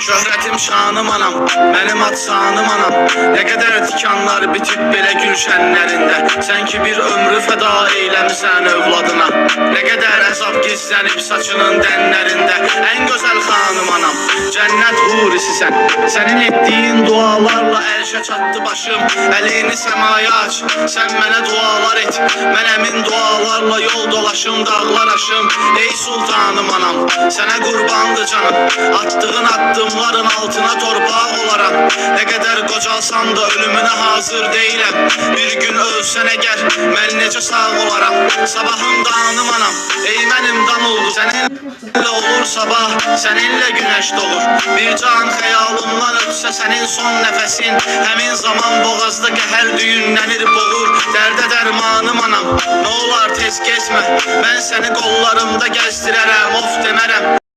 Şöhretim şanım anam, benim ad sanım anam. Ne kadar tikanlar bitip belə gülşənlərində. Sen ki bir ömrü feda eyləmisən övladına. Ne kadar əzab gizlənib saçının dənlərində. En güzel xanım anam, cennet hurisisən. Senin ettiğin dualarla ərşə çatdı başım. Əlini səmaya aç, sen mənə dualar et. Mən əmin dualarla yol dolaşım, dağlar aşım. Ey sultanım anam, sənə qurbandı canım. Attığın addımların altına torpaq olaram. Ne kadar qocalsam da ölümünə hazır deyiləm. Bir gün ölsən əgər, mən necə sağ olaram. Sabahım danım anam, ey mənim dam oldu. Seninle olur sabah, seninle güneş doğur. Bir can xəyalımdan ötsə sənin son nəfəsin. Həmin zaman boğazda qəhər düyünlənir boğur. Dərdə dərmanım anam, ne olar tez kesmə. Mən səni qollarımda gəzdirərəm, of demərəm.